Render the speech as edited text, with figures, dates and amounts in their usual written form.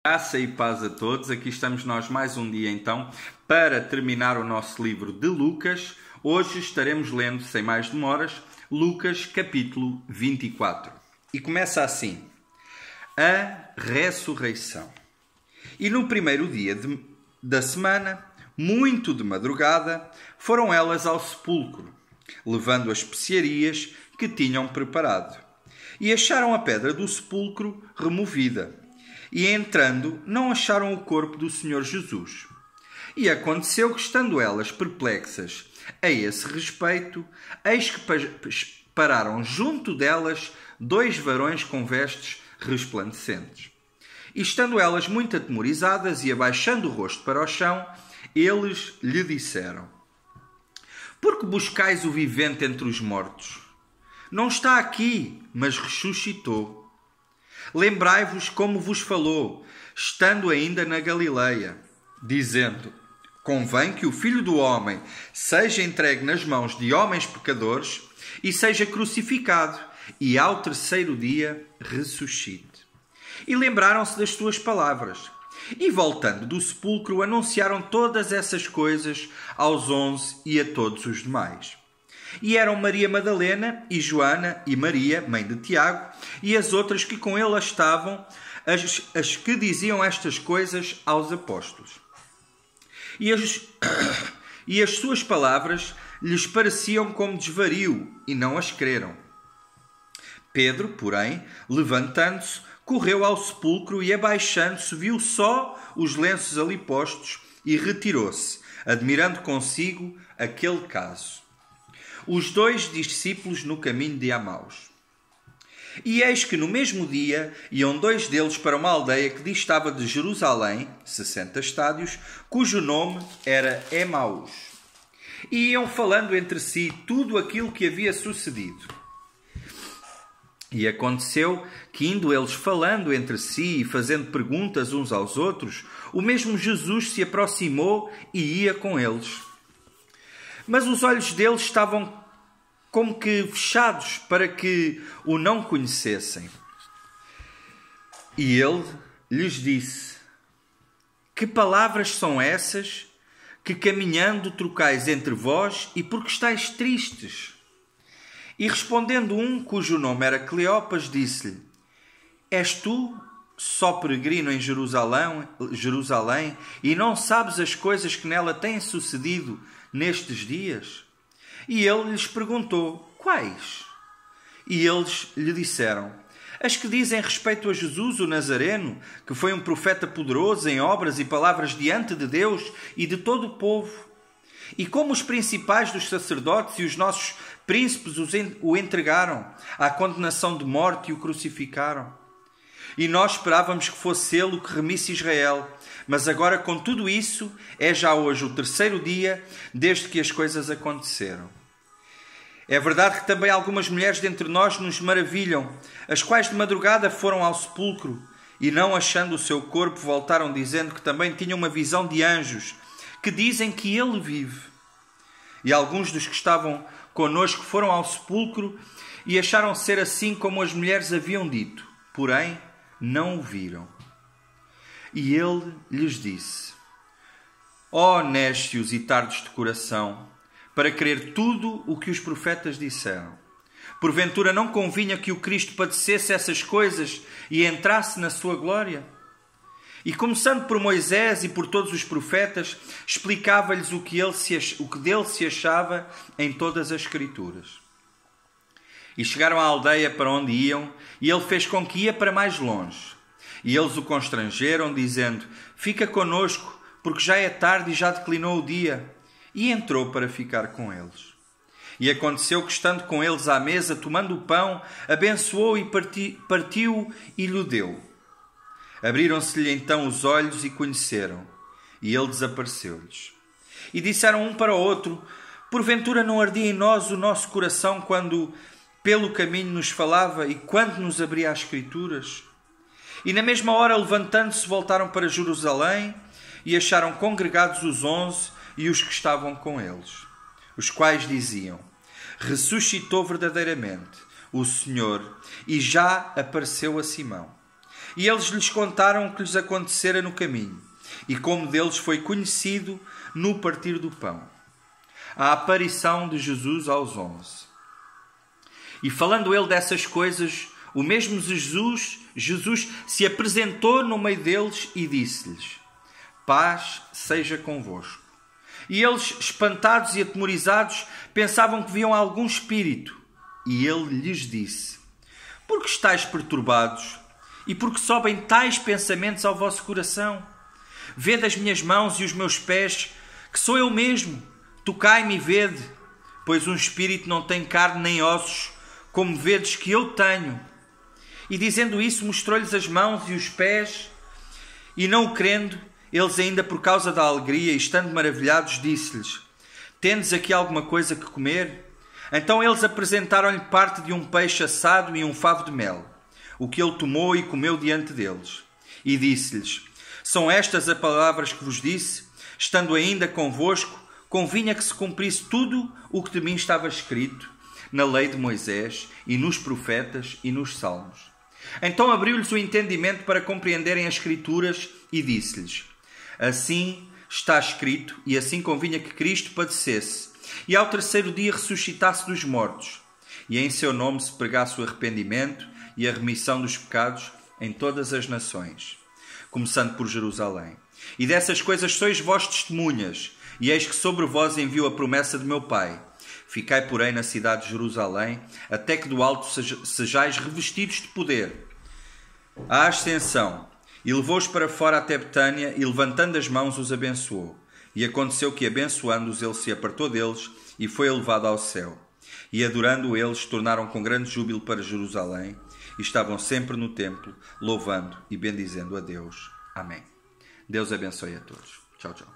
Graça e paz a todos, aqui estamos nós mais um dia então para terminar o nosso livro de Lucas. Hoje estaremos lendo, sem mais demoras, Lucas capítulo 24. E começa assim: a ressurreição. E no primeiro dia da semana, muito de madrugada, foram elas ao sepulcro, levando as especiarias que tinham preparado. E acharam a pedra do sepulcro removida. E entrando, não acharam o corpo do Senhor Jesus. E aconteceu que, estando elas perplexas a esse respeito, eis que pararam junto delas 2 varões com vestes resplandecentes. E estando elas muito atemorizadas e abaixando o rosto para o chão, eles lhe disseram: por que buscais o vivente entre os mortos? Não está aqui, mas ressuscitou. Lembrai-vos como vos falou, estando ainda na Galileia, dizendo: convém que o Filho do Homem seja entregue nas mãos de homens pecadores e seja crucificado, e ao terceiro dia ressuscite. E lembraram-se das suas palavras. E voltando do sepulcro, anunciaram todas essas coisas aos 11 e a todos os demais. E eram Maria Madalena e Joana e Maria, mãe de Tiago, e as outras que com ele estavam, as que diziam estas coisas aos apóstolos. E as suas palavras lhes pareciam como desvario, e não as creram. Pedro, porém, levantando-se, correu ao sepulcro e, abaixando-se, viu só os lenços ali postos e retirou-se, admirando consigo aquele caso. Os 2 discípulos no caminho de Emaús. E eis que no mesmo dia iam 2 deles para uma aldeia que distava de Jerusalém, 60 estádios, cujo nome era Emaús. E iam falando entre si tudo aquilo que havia sucedido. E aconteceu que, indo eles falando entre si e fazendo perguntas uns aos outros, o mesmo Jesus se aproximou e ia com eles. Mas os olhos deles estavam como que fechados para que o não conhecessem. E ele lhes disse: que palavras são essas que caminhando trocais entre vós e porque estáis tristes? E respondendo um, cujo nome era Cleopas, disse-lhe: és tu só peregrino em Jerusalém e não sabes as coisas que nela têm sucedido nestes dias? E ele lhes perguntou: quais? E eles lhe disseram: as que dizem respeito a Jesus o Nazareno, que foi um profeta poderoso em obras e palavras diante de Deus e de todo o povo. E como os principais dos sacerdotes e os nossos príncipes o entregaram à condenação de morte e o crucificaram. E nós esperávamos que fosse ele o que remisse Israel. Mas agora, com tudo isso, é já hoje o terceiro dia desde que as coisas aconteceram. É verdade que também algumas mulheres dentre nós nos maravilham, as quais de madrugada foram ao sepulcro e, não achando o seu corpo, voltaram dizendo que também tinham uma visão de anjos, que dizem que ele vive. E alguns dos que estavam conosco foram ao sepulcro e acharam ser assim como as mulheres haviam dito, porém não o viram. E ele lhes disse: ó nécios e tardos de coração, para crer tudo o que os profetas disseram. Porventura não convinha que o Cristo padecesse essas coisas e entrasse na sua glória? E começando por Moisés e por todos os profetas, explicava-lhes o que dele se achava em todas as Escrituras. E chegaram à aldeia para onde iam, e ele fez com que ia para mais longe. E eles o constrangeram, dizendo: fica conosco, porque já é tarde e já declinou o dia. E entrou para ficar com eles. E aconteceu que, estando com eles à mesa, tomando o pão, abençoou e partiu e lhe deu. Abriram-se-lhe então os olhos e conheceram, e ele desapareceu-lhes. E disseram um para o outro: porventura não ardia em nós o nosso coração quando pelo caminho nos falava e quando nos abria as Escrituras? E na mesma hora, levantando-se, voltaram para Jerusalém e acharam congregados os 11 e os que estavam com eles, os quais diziam: ressuscitou verdadeiramente o Senhor e já apareceu a Simão. E eles lhes contaram o que lhes acontecera no caminho, e como deles foi conhecido no partir do pão, a aparição de Jesus aos 11. E falando ele dessas coisas, o mesmo Jesus se apresentou no meio deles e disse-lhes: paz seja convosco. E eles, espantados e atemorizados, pensavam que viam algum espírito. E ele lhes disse: por que estáis perturbados? E por que sobem tais pensamentos ao vosso coração? Vede as minhas mãos e os meus pés, que sou eu mesmo. Tocai-me e vede, pois um espírito não tem carne nem ossos, como vedes que eu tenho. E dizendo isso, mostrou-lhes as mãos e os pés, e não o crendo, eles ainda por causa da alegria, e estando maravilhados, disse-lhes: tendes aqui alguma coisa que comer? Então eles apresentaram-lhe parte de um peixe assado e um favo de mel, o que ele tomou e comeu diante deles. E disse-lhes: são estas as palavras que vos disse, estando ainda convosco, convinha que se cumprisse tudo o que de mim estava escrito na lei de Moisés e nos profetas e nos salmos. Então abriu-lhes o entendimento para compreenderem as Escrituras e disse-lhes: assim está escrito, e assim convinha que Cristo padecesse e ao terceiro dia ressuscitasse dos mortos, e em seu nome se pregasse o arrependimento e a remissão dos pecados em todas as nações, começando por Jerusalém. E dessas coisas sois vós testemunhas, e eis que sobre vós envio a promessa de meu Pai. Ficai, porém, na cidade de Jerusalém, até que do alto sejais revestidos de poder. A ascensão, e levou-os para fora até Betânia, e levantando as mãos os abençoou. E aconteceu que, abençoando-os, ele se apartou deles e foi elevado ao céu. E adorando eles, tornaram com grande júbilo para Jerusalém, e estavam sempre no templo, louvando e bendizendo a Deus. Amém. Deus abençoe a todos. Tchau, tchau.